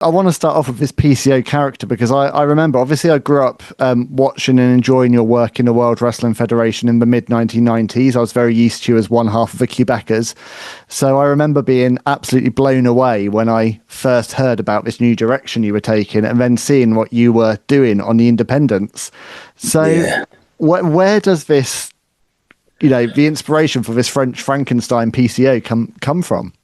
I want to start off with this PCO character because I remember, obviously, I grew up watching and enjoying your work in the World Wrestling Federation in the mid 1990s. I was very used to you as one half of the Quebecers. So I remember being absolutely blown away when I first heard about this new direction you were taking and then seeing what you were doing on the independents. So Yeah. where does this, the inspiration for this French Frankenstein PCO come from?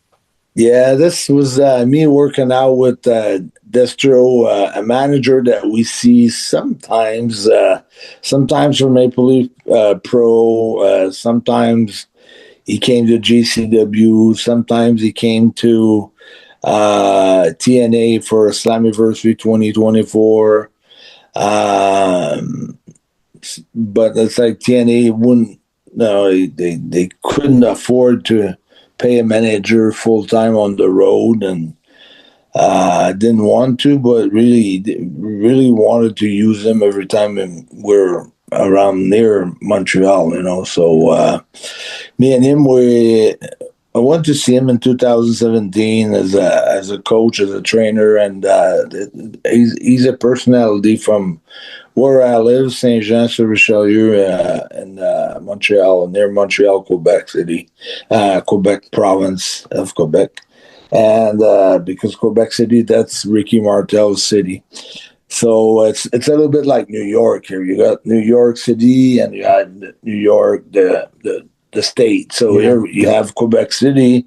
Yeah, this was me working out with Destro, a manager that we see sometimes for Maple Leaf Pro, sometimes he came to GCW, sometimes he came to TNA for Slammiversary 2024. But it's like TNA wouldn't, no, they couldn't afford to pay a manager full time on the road, and didn't want to, but really wanted to use them every time we're around near Montreal. So me and him, I went to see him in 2017 as a coach, as a trainer, and he's a personality from where I live, Saint-Jean-sur-Richelieu, in Montreal, near Montreal, Quebec City, Quebec province of Quebec. And because Quebec City, that's Ricky Martel's city. So it's a little bit like New York here. You got New York City and you had New York, the state. So here you have Quebec City,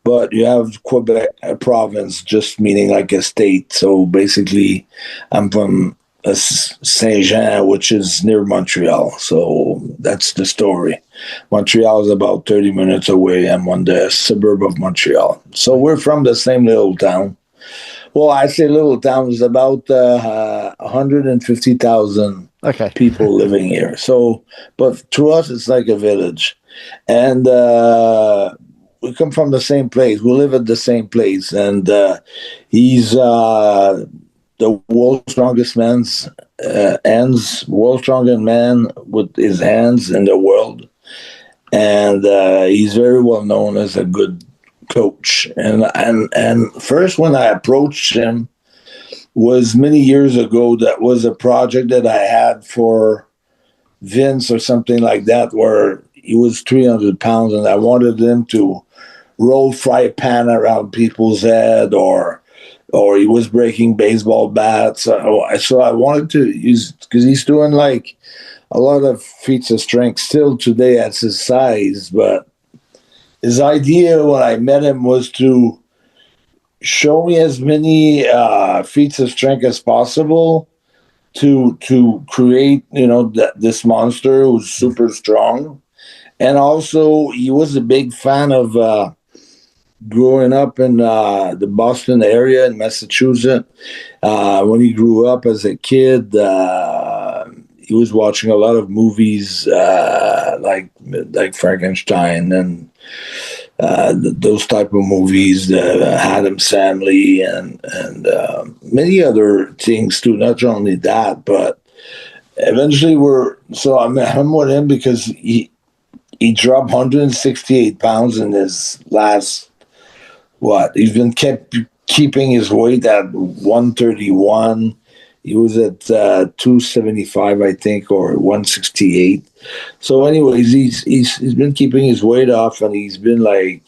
but you have Quebec province, just meaning like a state. So basically, I'm from Saint-Jean, which is near Montreal. So that's the story. Montreal is about 30 minutes away. I'm on the suburb of Montreal. So we're from the same little town. Well, I say little town is about 150,000 people living here. So, but to us, it's like a village. And we come from the same place. We live at the same place. And he's the world's strongest man's world's strongest man with his hands in the world. And he's very well known as a good coach. And first, when I approached him, was many years ago. That was a project that I had for Vince or something like that, where he was 300 pounds, and I wanted him to roll fry pan around people's head, or he was breaking baseball bats. So I wanted to use, because he's doing like a lot of feats of strength still today at his size. But his idea when I met him was to show me as many feats of strength as possible to create, this monster who's super strong. And also, he was a big fan of growing up in the Boston area in Massachusetts. When he grew up as a kid, he was watching a lot of movies like Frankenstein and those type of movies, the Addams Family, and many other things too. Not only that, but eventually I met him with him because he dropped 168 pounds in his last. He's been keeping his weight at 131. He was at 275, I think, or 168. So, anyways, he's been keeping his weight off, and he's been like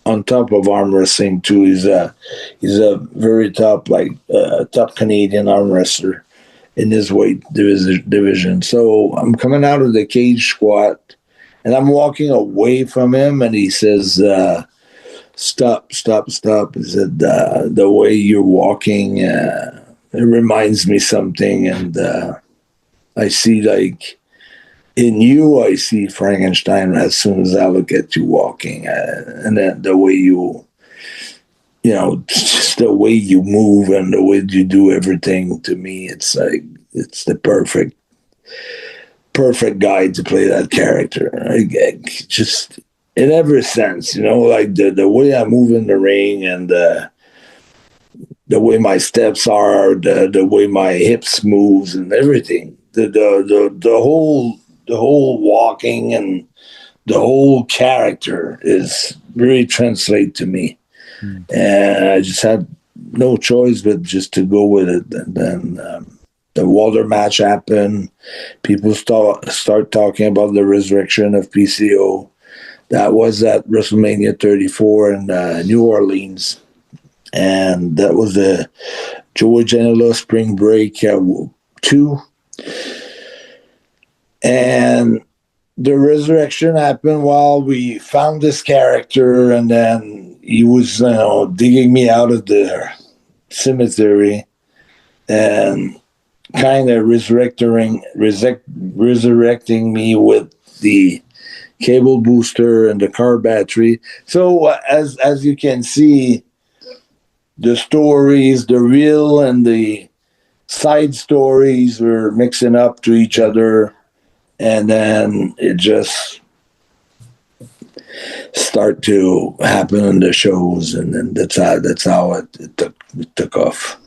on top of arm wrestling too. He's a very top Canadian arm wrestler in his weight division. So I'm coming out of the cage squat, and I'm walking away from him, and he says, Stop. He said, the way you're walking, it reminds me something. And I see, like, in you, I see Frankenstein as soon as I look at you walking. And then the way just the way you move and the way you do everything, to me, it's like, it's the perfect guy to play that character. Just in every sense, like the way I move in the ring, and the way my steps are, the way my hips moves and everything, the whole walking and the whole character is really translate to me. And I just had no choice but just to go with it. And then the Walter match happened. People start talking about the resurrection of PCO. That was at WrestleMania 34 in New Orleans. And that was the Joey Janela Spring Break 2. And the resurrection happened while we found this character, and then he was, digging me out of the cemetery and kind of resurrecting me with the cable booster and the car battery. So as you can see, the stories, the real and the side stories were mixing up to each other, and then it just start to happen in the shows, and then that's how it took off.